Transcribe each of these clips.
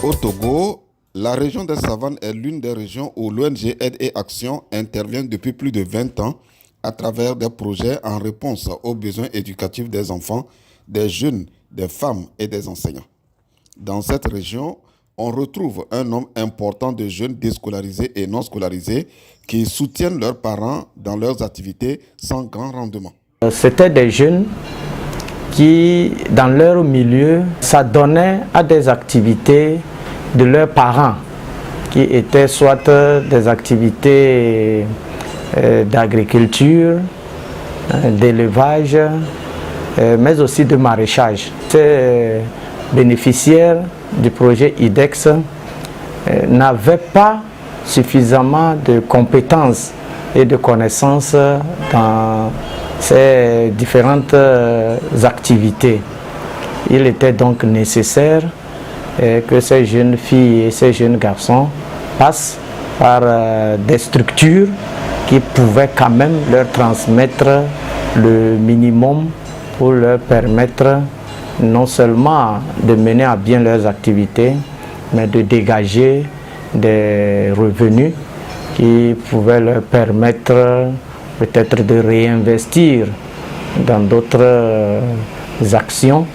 Au Togo, la région des Savanes est l'une des régions où l'ONG Aide et Action intervient depuis plus de 20 ans à travers des projets en réponse aux besoins éducatifs des enfants, des jeunes, des femmes et des enseignants. Dans cette région, on retrouve un nombre important de jeunes déscolarisés et non scolarisés qui soutiennent leurs parents dans leurs activités sans grand rendement. C'était des jeunes qui, dans leur milieu, s'adonnaient à des activités de leurs parents, qui étaient soit des activités d'agriculture, d'élevage, mais aussi de maraîchage. Ces bénéficiaires du projet IDEX n'avaient pas suffisamment de compétences et de connaissances dans ces différentes activités. Il était donc nécessaire que ces jeunes filles et ces jeunes garçons passent par des structures qui pouvaient quand même leur transmettre le minimum pour leur permettre non seulement de mener à bien leurs activités, mais de dégager des revenus qui pouvaient leur permettre peut-être de réinvestir dans d'autres actions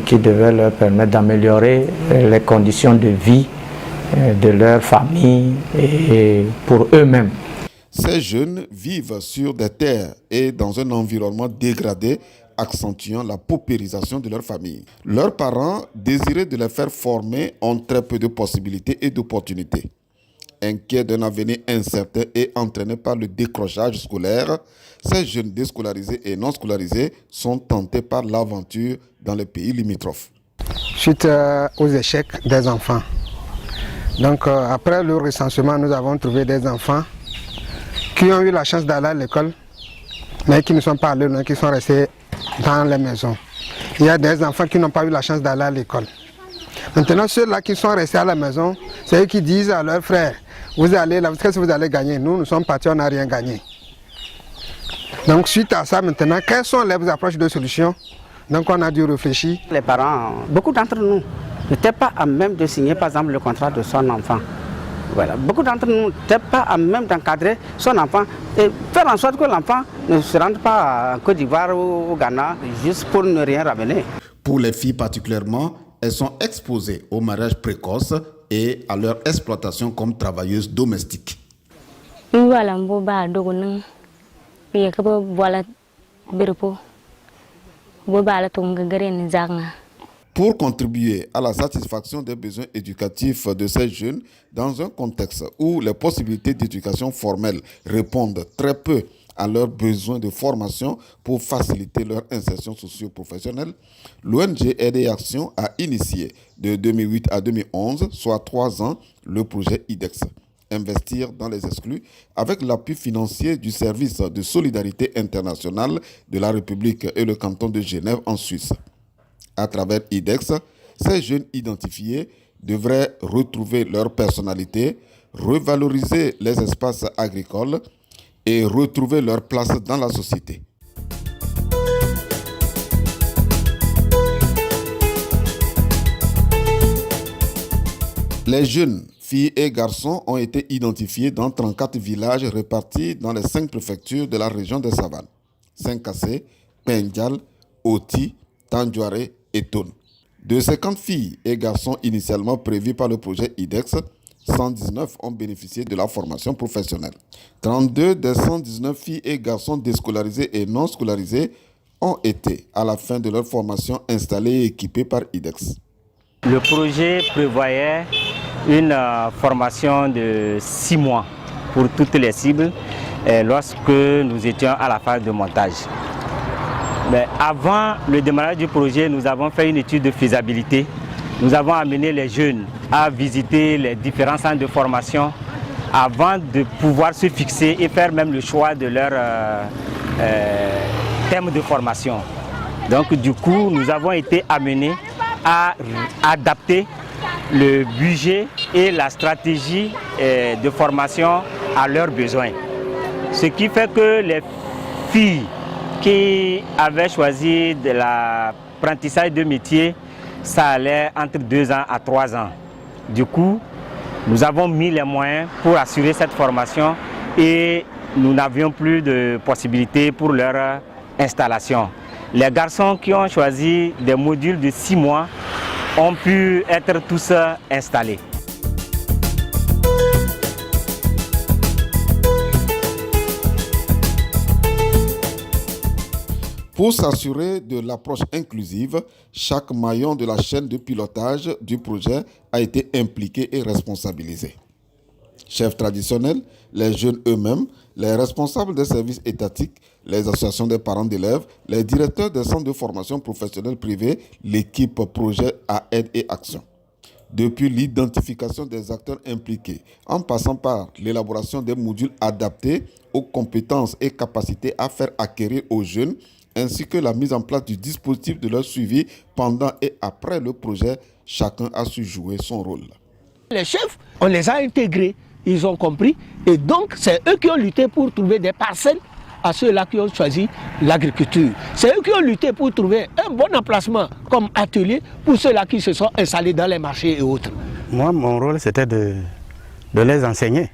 qui devaient leur permettre d'améliorer les conditions de vie de leur famille et pour eux-mêmes. Ces jeunes vivent sur des terres et dans un environnement dégradé, accentuant la paupérisation de leur famille. Leurs parents, désirés de les faire former, ont très peu de possibilités et d'opportunités. Inquiets d'un avenir incertain et entraînés par le décrochage scolaire, ces jeunes déscolarisés et non scolarisés sont tentés par l'aventure dans les pays limitrophes. Suite aux échecs des enfants. Donc après le recensement, nous avons trouvé des enfants qui ont eu la chance d'aller à l'école, mais qui ne sont pas allés loin, qui sont restés dans les maisons. Il y a des enfants qui n'ont pas eu la chance d'aller à l'école. Maintenant, ceux-là qui sont restés à la maison, c'est eux qui disent à leurs frères, vous allez là, qu'est-ce que vous allez gagner? Nous sommes partis, on n'a rien gagné. Donc suite à ça, maintenant, quelles sont les approches de solutions? Donc on a dû réfléchir. Les parents, beaucoup d'entre nous, n'étaient pas à même de signer par exemple le contrat de son enfant. Voilà. Beaucoup d'entre nous n'étaient pas à même d'encadrer son enfant et faire en sorte que l'enfant ne se rende pas en Côte d'Ivoire ou au Ghana juste pour ne rien ramener. Pour les filles particulièrement, elles sont exposées au mariage précoce et à leur exploitation comme travailleuses domestiques. Pour contribuer à la satisfaction des besoins éducatifs de ces jeunes dans un contexte où les possibilités d'éducation formelle répondent très peu à leurs besoins de formation pour faciliter leur insertion socio-professionnelle, l'ONG Aide et Action a initié de 2008 à 2011, soit 3 ans, le projet IDEX. Investir dans les exclus avec l'appui financier du service de solidarité internationale de la République et le canton de Genève en Suisse. À travers IDEX, ces jeunes identifiés devraient retrouver leur personnalité, revaloriser les espaces agricoles et retrouver leur place dans la société. Les jeunes filles et garçons ont été identifiés dans 34 villages répartis dans les 5 préfectures de la région des Savanes: Saint-Cassé, Pendial, Oti, Tandjouaré et Tone. De 50 filles et garçons initialement prévus par le projet IDEX, 119 ont bénéficié de la formation professionnelle. 32 des 119 filles et garçons déscolarisés et non scolarisés ont été, à la fin de leur formation, installés et équipés par IDEX. Le projet prévoyait une formation de 6 mois pour toutes les cibles lorsque nous étions à la phase de montage. Mais avant le démarrage du projet, nous avons fait une étude de faisabilité. Nous avons amené les jeunes à visiter les différents centres de formation avant de pouvoir se fixer et faire même le choix de leur thème de formation. Donc du coup, nous avons été amenés à adapter le budget et la stratégie de formation à leurs besoins. Ce qui fait que les filles qui avaient choisi de l'apprentissage de métier, ça allait entre 2 ans à 3 ans. Du coup, nous avons mis les moyens pour assurer cette formation et nous n'avions plus de possibilités pour leur installation. Les garçons qui ont choisi des modules de 6 mois ont pu être tous installés. Pour s'assurer de l'approche inclusive, chaque maillon de la chaîne de pilotage du projet a été impliqué et responsabilisé. Chefs traditionnels, les jeunes eux-mêmes, les responsables des services étatiques, les associations des parents d'élèves, les directeurs des centres de formation professionnelle privés, l'équipe projet à aide et action. Depuis l'identification des acteurs impliqués, en passant par l'élaboration des modules adaptés aux compétences et capacités à faire acquérir aux jeunes, ainsi que la mise en place du dispositif de leur suivi pendant et après le projet, chacun a su jouer son rôle. Les chefs, on les a intégrés, ils ont compris, et donc c'est eux qui ont lutté pour trouver des parcelles à ceux-là qui ont choisi l'agriculture. C'est eux qui ont lutté pour trouver un bon emplacement comme atelier pour ceux-là qui se sont installés dans les marchés et autres. Moi, mon rôle, c'était de les enseigner,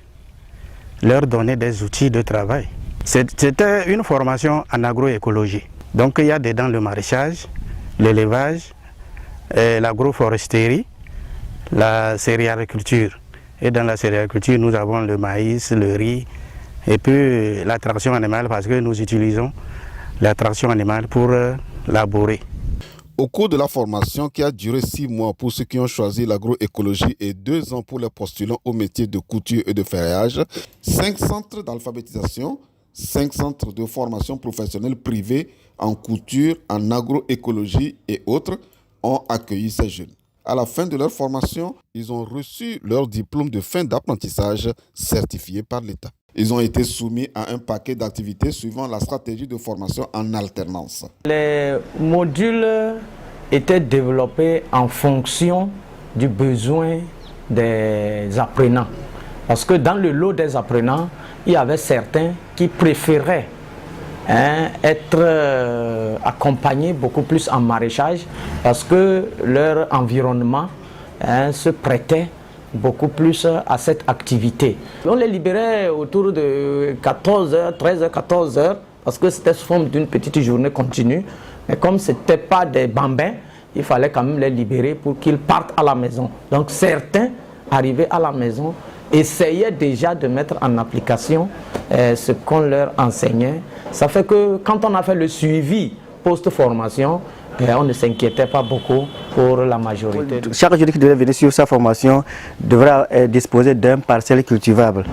leur donner des outils de travail. C'était une formation en agroécologie. Donc il y a dedans le maraîchage, l'élevage, l'agroforesterie, la céréaliculture. Et dans la céréaliculture, nous avons le maïs, le riz, et puis la traction animale, parce que nous utilisons la traction animale pour labourer. Au cours de la formation qui a duré 6 mois pour ceux qui ont choisi l'agroécologie et 2 ans pour les postulants au métier de couture et de ferrage, 5 centres d'alphabétisation, 5 centres de formation professionnelle privés en couture, en agroécologie et autres ont accueilli ces jeunes. À la fin de leur formation, ils ont reçu leur diplôme de fin d'apprentissage certifié par l'État. Ils ont été soumis à un paquet d'activités suivant la stratégie de formation en alternance. Les modules étaient développés en fonction du besoin des apprenants. Parce que dans le lot des apprenants, il y avait certains qui préféraient être accompagnés beaucoup plus en maraîchage parce que leur environnement se prêtait beaucoup plus à cette activité. On les libérait autour de 14h, 13h, 14h parce que c'était sous forme d'une petite journée continue. Mais comme ce n'était pas des bambins, il fallait quand même les libérer pour qu'ils partent à la maison. Donc certains arrivaient à la maison, essayaient déjà de mettre en application ce qu'on leur enseignait. Ça fait que quand on a fait le suivi post-formation, on ne s'inquiétait pas beaucoup pour la majorité. Chaque jeune qui devait venir sur sa formation devra disposer d'un parcelle cultivable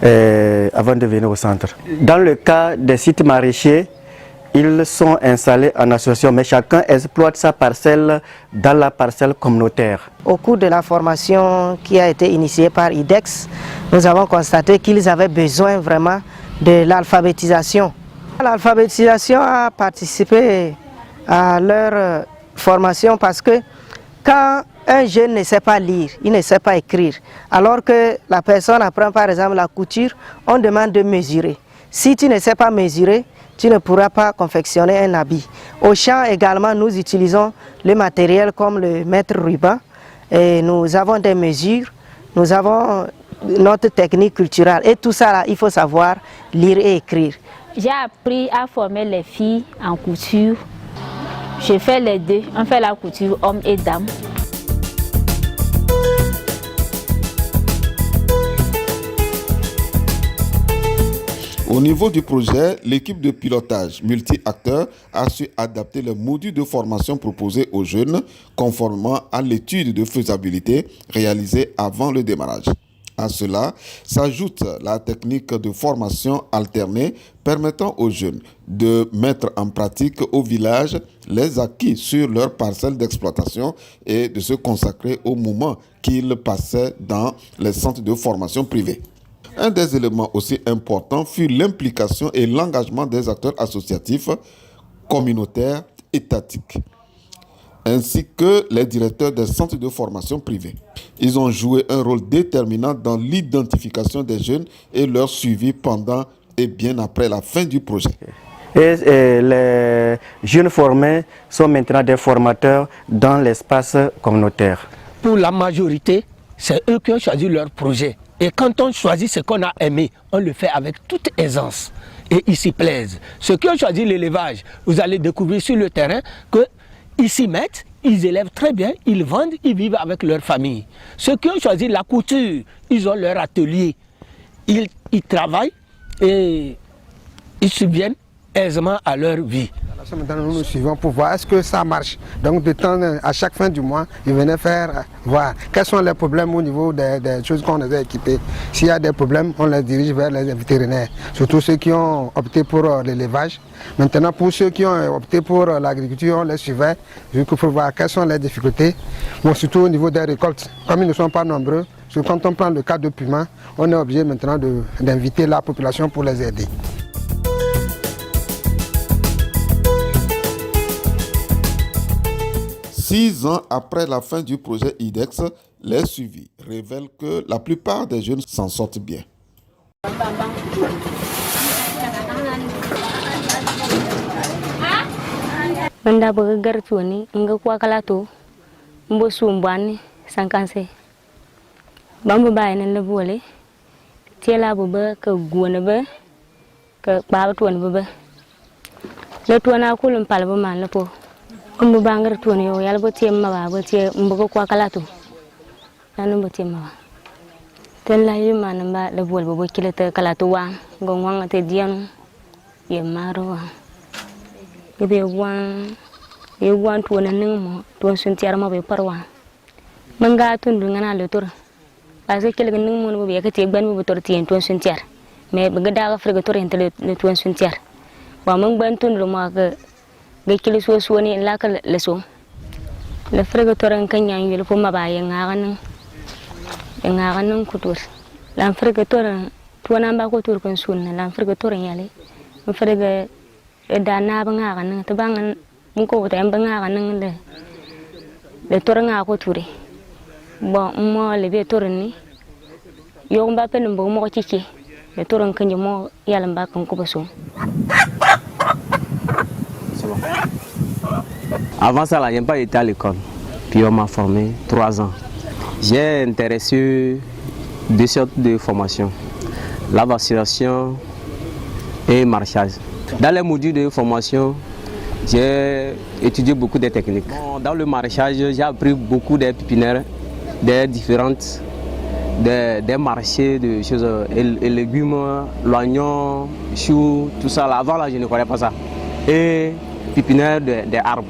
avant de venir au centre. Dans le cas des sites maraîchers, ils sont installés en association, mais chacun exploite sa parcelle dans la parcelle communautaire. Au cours de la formation qui a été initiée par IDEX, nous avons constaté qu'ils avaient besoin vraiment de l'alphabétisation. L'alphabétisation a participé à leur formation parce que quand un jeune ne sait pas lire, il ne sait pas écrire, alors que la personne apprend par exemple la couture, on demande de mesurer. Si tu ne sais pas mesurer, tu ne pourras pas confectionner un habit. Au champ également, nous utilisons le matériel comme le mètre ruban et nous avons des mesures, nous avons notre technique culturelle et tout ça là, il faut savoir lire et écrire. J'ai appris à former les filles en couture. Je fais les deux, on fait la couture homme et dame. Au niveau du projet, l'équipe de pilotage multi-acteurs a su adapter les modules de formation proposés aux jeunes conformément à l'étude de faisabilité réalisée avant le démarrage. À cela s'ajoute la technique de formation alternée permettant aux jeunes de mettre en pratique au village les acquis sur leur parcelle d'exploitation et de se consacrer au moment qu'ils passaient dans les centres de formation privés. Un des éléments aussi importants fut l'implication et l'engagement des acteurs associatifs, communautaires, étatiques, ainsi que les directeurs des centres de formation privés. Ils ont joué un rôle déterminant dans l'identification des jeunes et leur suivi pendant et bien après la fin du projet. Et les jeunes formés sont maintenant des formateurs dans l'espace communautaire. Pour la majorité, c'est eux qui ont choisi leur projet. Et quand on choisit ce qu'on a aimé, on le fait avec toute aisance. Et ils s'y plaisent. Ceux qui ont choisi l'élevage, vous allez découvrir sur le terrain qu'ils s'y mettent, ils élèvent très bien, ils vendent, ils vivent avec leur famille. Ceux qui ont choisi la couture, ils ont leur atelier. Ils travaillent et ils subviennent aisément à leur vie. Maintenant, nous suivons pour voir est-ce que ça marche. Donc, à chaque fin du mois, ils venaient voir quels sont les problèmes au niveau des choses qu'on les a équipées. S'il y a des problèmes, on les dirige vers les vétérinaires, surtout ceux qui ont opté pour l'élevage. Maintenant, pour ceux qui ont opté pour l'agriculture, on les suivait, pour voir quelles sont les difficultés, bon, surtout au niveau des récoltes. Comme ils ne sont pas nombreux, quand on prend le cas de Puma, on est obligé maintenant d'inviter la population pour les aider. Six ans après la fin du projet IDEX, les suivis révèlent que la plupart des jeunes s'en sortent bien. Banda begar tuani enga kwa kalato mbo sumbani sankanse bamba bay nan la bolé tiela bo ba ka gona ba ka baba tuani ba le tuana ko lum pal ba man la po mbo bangar tuani yo yalla bo tiem ma ba tie mbo kwa kalato nan bo tiem ma ten la yima nan ba la bol bo kilata kalato wa ngong te dianu ye maro wa ebe wan tuana ning mo tuan suntiar mo be parwa manga tundu ngana le tur parce que le ning mo be ka te gban mo tor tien tuan suntiar mais be ga afrika tor entre le tuan suntiar wa mang ban tundu mo ka ga kili so ni la ka le so le afrika tor kan yang yele fo ma ba ye ngana nang kutur la afrika tor tuana ba ko tur kan sunna la afrika tor yale afrika dana banga kan te bangan mko te banga kan le toranga ko turi bon mo le be torni yo mba pen mbo mo cici le toran kan mo yalla mba kan ko baso. Avant ça là, j'ai pas été à l'école. Puis on m'a formé 3 ans. J'ai intéressé 2 sortes de formations. La vaccination et marchage. Dans les modules de formation, j'ai étudié beaucoup de techniques. Dans le maraîchage, j'ai appris beaucoup des pépinières, des différentes, des marchés de choses, et légumes, l'oignon, choux, tout ça. Là. Avant là, je ne connais pas ça. Et pépinières des arbres,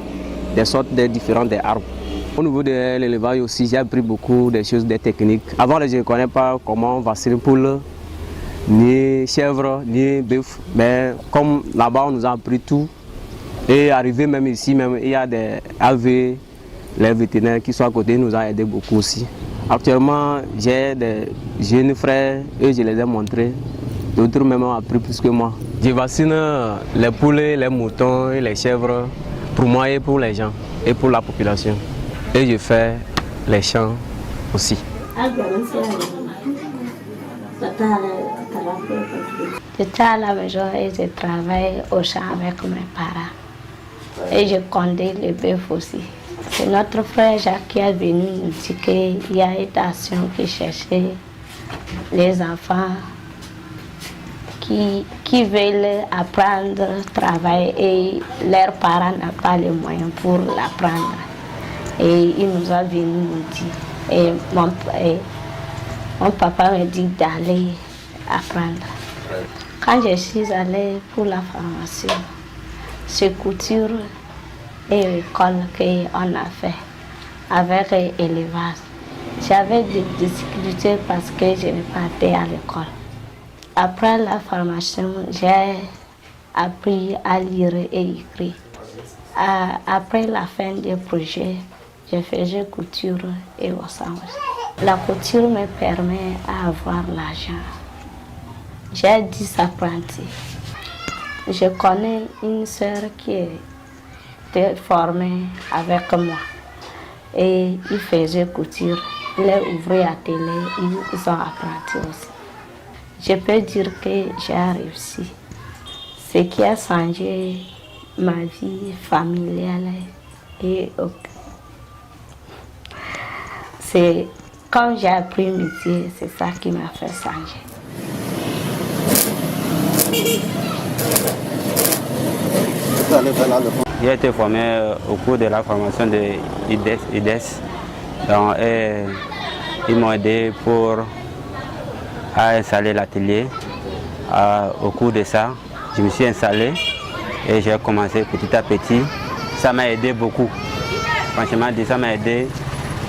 des sortes de différentes des arbres. Au niveau de l'élevage aussi, j'ai appris beaucoup de choses, des techniques. Avant là, je ne connais pas comment vacciner poule, ni chèvre, ni bœuf, mais comme là-bas on nous a appris tout, et arrivé même ici, même, il y a des AV, les vétérinaires qui sont à côté nous ont aidé beaucoup aussi. Actuellement, j'ai des jeunes frères et je les ai montrés, d'autres même ont appris plus que moi. Je vaccine les poulets, les moutons et les chèvres pour moi et pour les gens et pour la population. Et je fais les champs aussi. J'étais à la maison et je travaille au champ avec mes parents. Et je conduis les bœufs aussi. C'est notre frère Jacques qui est venu nous dire qu'il y a une nation qui cherchait les enfants qui veulent apprendre à travailler et leurs parents n'ont pas les moyens pour l'apprendre. Et il nous a venu nous dire. Et mon papa me dit d'aller apprendre. Quand je suis allée pour la formation, c'est couture et école qu'on a fait avec l'élevage. J'avais des difficultés parce que je n'ai pas été à l'école. Après la formation, j'ai appris à lire et écrire. Après la fin du projet, je faisais couture et ensemble. La couture me permet d'avoir l'argent. J'ai 10 apprentis. Je connais une sœur qui était formée avec moi. Et il faisait couture. Il est ouvrier à télé, ils sont apprentis aussi. Je peux dire que j'ai réussi. Ce qui a changé ma vie familiale et c'est Quand j'ai appris le métier, c'est ça qui m'a fait changer. J'ai été formé au cours de la formation de IDES. Donc, ils m'ont aidé à installer l'atelier. Au cours de ça, je me suis installé et j'ai commencé petit à petit. Ça m'a aidé beaucoup. Franchement, ça m'a aidé.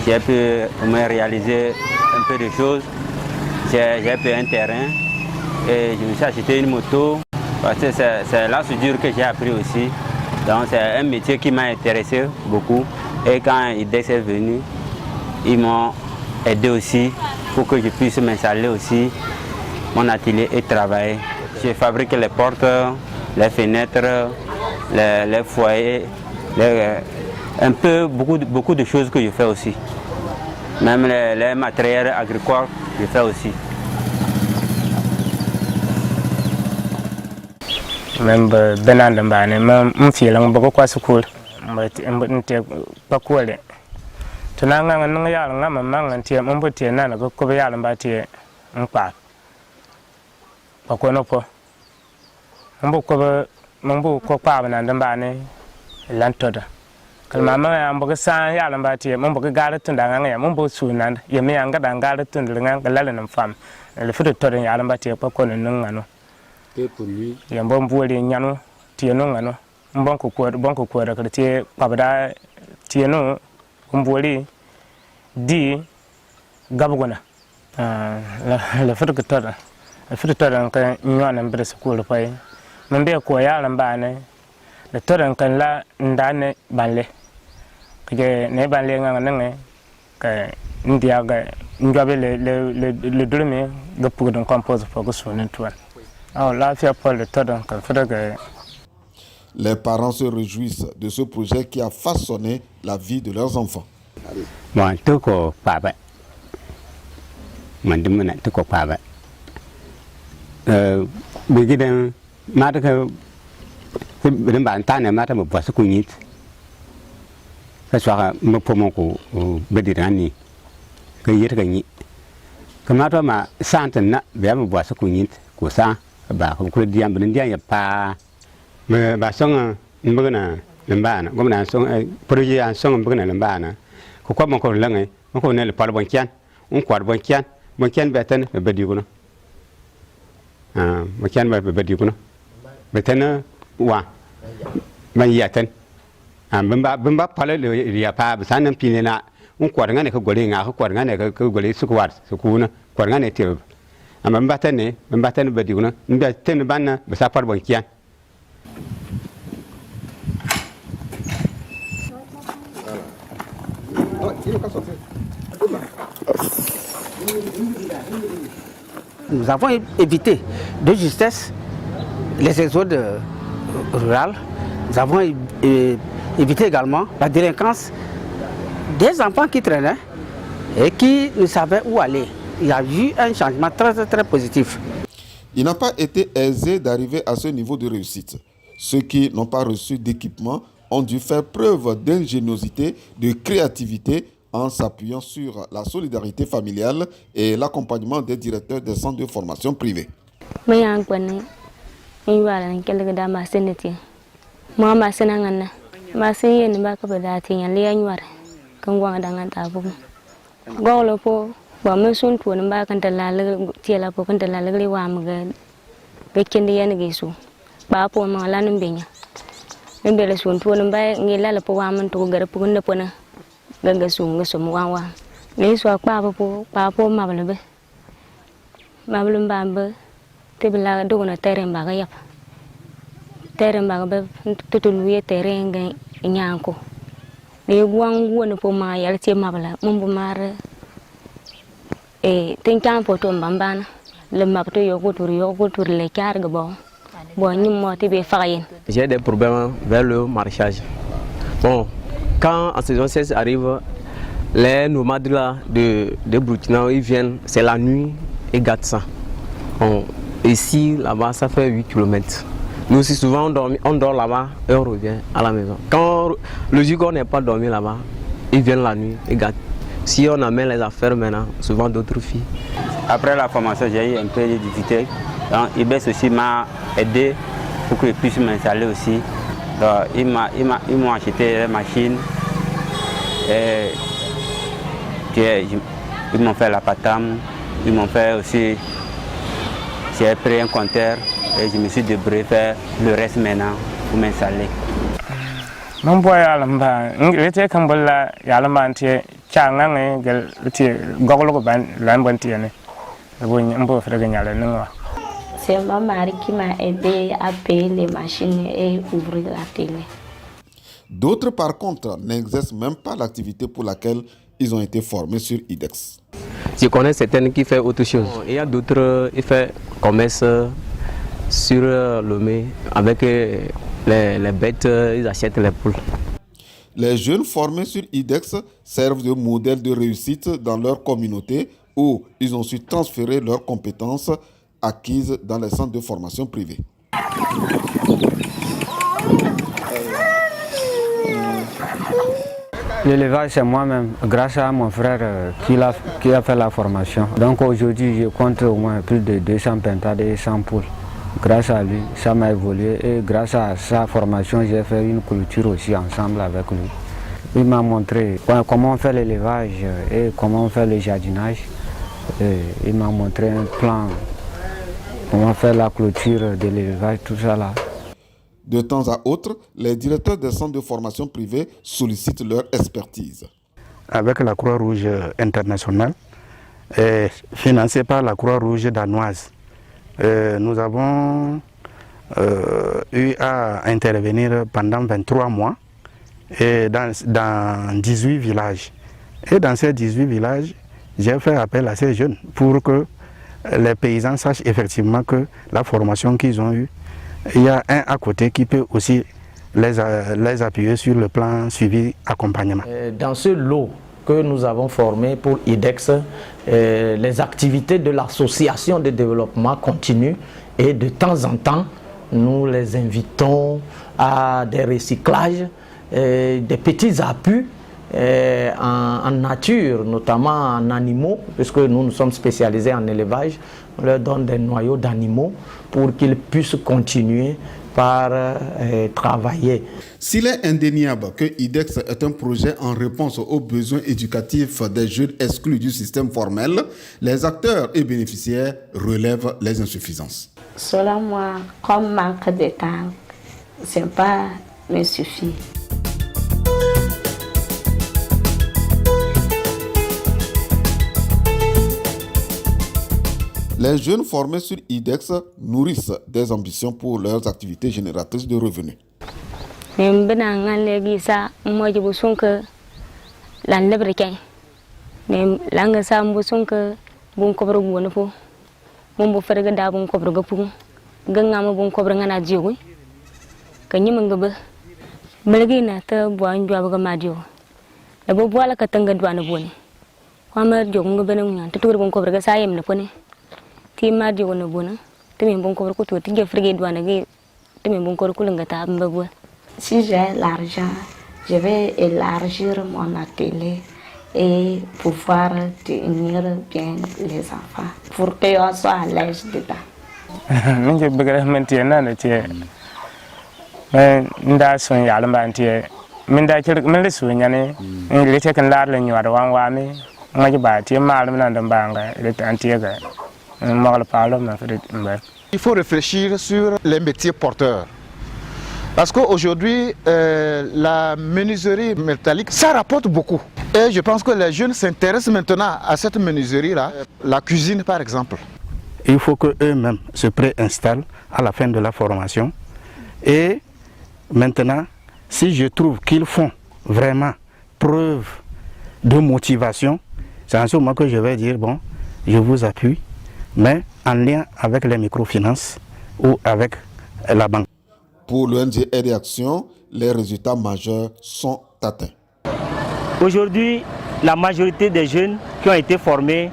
J'ai pu me réaliser un peu de choses. J'ai pris un terrain et je me suis acheté une moto. Parce que c'est la soudure que j'ai appris aussi. Donc c'est un métier qui m'a intéressé beaucoup. Et quand IDEX est venu, ils m'ont aidé aussi pour que je puisse m'installer aussi mon atelier et travailler. Je fabrique les portes, les fenêtres, les foyers, un peu beaucoup de choses que je fais aussi. Même les matériels agricoles, je fais aussi. Même Benan de Bane, même Mfilang Boko School, but Pakuale. Tunanga and Yala, Mamma and Tia Mumbuti, Nana, Kobayal and Batia, and Park. Pakonopo Mumbu Kopavan and Bane, Lantoda. Kalmama and Bogasan Yalan Batia, Mumbu Garreton, Mumbu soon, and Yamianga and Garreton, the Langan farm, and the foot of Todding Yalan Batia, Pacon and Nungano. Ya mbombu le nyano tieno ngano mbonko kwa da karte pabada tieno mboli di gabgona la futu tora kan nyana mbre school pai mambe ko ya lambane la tora kan la ndane banle ke ne banle ngana nge ka ndia ga ngabe le dorme gapu don compose pour que son toile. Les parents se réjouissent de ce projet qui a façonné la vie de leurs enfants. Bon, tout ko papa. Mandimana tout ko papa. Bigidan mata ka bidan ba antane mata mo basu kunyit. Ka swaka mo pomo ko bedirani. Ka yirga ni. Kamata ma santan na biya mo basu kunyit ko sa. Ba ko ko diam ben dia ya pa me ba song mbana lembana ko na song projet an song mbana lembana ko mo ko langai mo ko ne le par bon kian on ko bon kian beten be di kuno mo kian be di kuno beten wa man yaten bemba pale le ya pa sanan pinena on ko ngane ko gole nga ko ngane ko gole su ko war su kuna ko ngane te Mambatane Badiguna, Mbatane Bana, Basapar Bonkian. Nous avons évité de justesse les exodes rurales. Nous avons évité également la délinquance des enfants qui traînaient et qui ne savaient où aller. Il y a eu un changement très positif. Il n'a pas été aisé d'arriver à ce niveau de réussite. Ceux qui n'ont pas reçu d'équipement ont dû faire preuve d'ingéniosité, de créativité en s'appuyant sur la solidarité familiale et l'accompagnement des directeurs des centres de formation privés. Bon, je suis pour ne pas quand la tiela pour quand la legli wa mga bekende yana gisu ba po ma la numbenya nembe le sun pour ne pas ngila la po wa man to gara po ne pona ganga su ngaso wa le so pa po ma balbe mbamba te bla do na terrain ba ga yap terrain ba ba tutulu ye terrain ga nyanko le guang wona po ma yal tie ma bala mumbu mare et tinkan poto mbambana le mapto yogotur le cargue bon j'ai des problèmes vers le maraîchage. Bon, quand en saison 16 arrive, les nomades là de Burkina, ils viennent, c'est la nuit et gâtent ça. Bon, ici, là-bas, ça fait 8 km. Nous aussi, souvent, on dort là-bas et on revient à la maison. Quand le jour qu'on n'est pas dormi là-bas, ils viennent la nuit et gâtent. Si on amène les affaires maintenant, souvent d'autres filles. Après la formation, j'ai eu un peu de difficulté. Donc, IBEX aussi m'a aidé pour que je puisse m'installer aussi. Donc, ils m'ont acheté les machines. Et ils m'ont fait la patam. Ils m'ont fait aussi. J'ai pris un compteur et je me suis débrouillé faire le reste maintenant pour m'installer. Mon boy alamba, ngirete kambola yalamba antie changanga gel ti gogolo ban lamban tiene. Mbo frega nyala nwa. C'est ma mari qui m'a aidé à payer les machines et ouvrir la télé. D'autres, par contre, n'exercent même pas l'activité pour laquelle ils ont été formés sur IDEX. Je connais certaines qui font autre chose. Il y a d'autres qui font commerce sur le mai avec les bêtes, ils achètent les poules. Les jeunes formés sur IDEX servent de modèle de réussite dans leur communauté où ils ont su transférer leurs compétences acquises dans les centres de formation privés. L'élevage, c'est moi-même, grâce à mon frère qui a fait la formation. Donc aujourd'hui, je compte au moins plus de 200 pentades et 100 poules. Grâce à lui, ça m'a évolué et grâce à sa formation, j'ai fait une culture aussi ensemble avec lui. Il m'a montré comment on fait l'élevage et comment on fait le jardinage. Et il m'a montré un plan, comment faire la clôture de l'élevage, tout ça là. De temps à autre, les directeurs des centres de formation privés sollicitent leur expertise. Avec la Croix-Rouge internationale, financée par la Croix-Rouge danoise, nous avons eu à intervenir pendant 23 mois et dans 18 villages. Et dans ces 18 villages, j'ai fait appel à ces jeunes pour que les paysans sachent effectivement que la formation qu'ils ont eue, il y a un à côté qui peut aussi les appuyer sur le plan suivi accompagnement. Dans ce lot que nous avons formé pour IDEX, les activités de l'association de développement continuent et de temps en temps, nous les invitons à des recyclages, des petits appuis en nature, notamment en animaux, puisque nous sommes spécialisés en élevage. On leur donne des noyaux d'animaux pour qu'ils puissent continuer par travailler. S'il est indéniable que IDEX est un projet en réponse aux besoins éducatifs des jeunes exclus du système formel, les acteurs et bénéficiaires relèvent les insuffisances. Selon moi, comme manque de temps, ce n'est pas me suffit. Les jeunes formés sur IDEX nourrissent des ambitions pour leurs activités génératrices de revenus. Si j'ai l'argent, je vais élargir mon atelier et pouvoir tenir bien les enfants pour qu'on soit à l'aise dedans. Il faut réfléchir sur les métiers porteurs. Parce qu'aujourd'hui, la menuiserie métallique, ça rapporte beaucoup. Et je pense que les jeunes s'intéressent maintenant à cette menuiserie-là, la cuisine par exemple. Il faut qu'eux-mêmes se préinstallent à la fin de la formation. Et maintenant, si je trouve qu'ils font vraiment preuve de motivation, c'est en ce moment que je vais dire, bon, je vous appuie, mais en lien avec les microfinances ou avec la banque. Pour l'ONG Aide et Action, les résultats majeurs sont atteints. Aujourd'hui, la majorité des jeunes qui ont été formés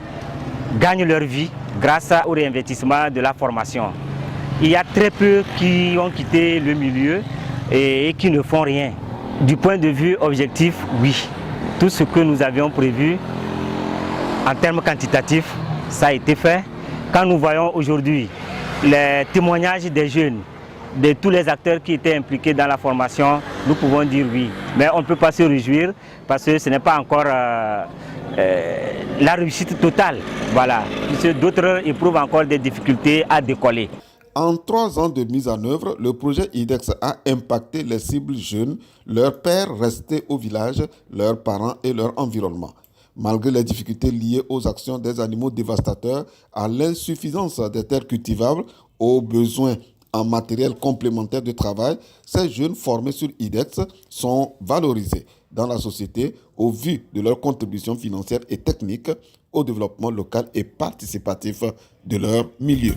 gagnent leur vie grâce au réinvestissement de la formation. Il y a très peu qui ont quitté le milieu et qui ne font rien. Du point de vue objectif, oui. Tout ce que nous avions prévu En termes quantitatifs, ça a été fait. Quand nous voyons aujourd'hui les témoignages des jeunes, de tous les acteurs qui étaient impliqués dans la formation, nous pouvons dire oui. Mais on ne peut pas se réjouir parce que ce n'est pas encore la réussite totale. Voilà. D'autres éprouvent encore des difficultés à décoller. En 3 ans de mise en œuvre, le projet IDEX a impacté les cibles jeunes, leurs pères restés au village, leurs parents et leur environnement. Malgré les difficultés liées aux actions des animaux dévastateurs, à l'insuffisance des terres cultivables, aux besoins en matériel complémentaire de travail, ces jeunes formés sur IDEX sont valorisés dans la société au vu de leur contribution financière et technique au développement local et participatif de leur milieu.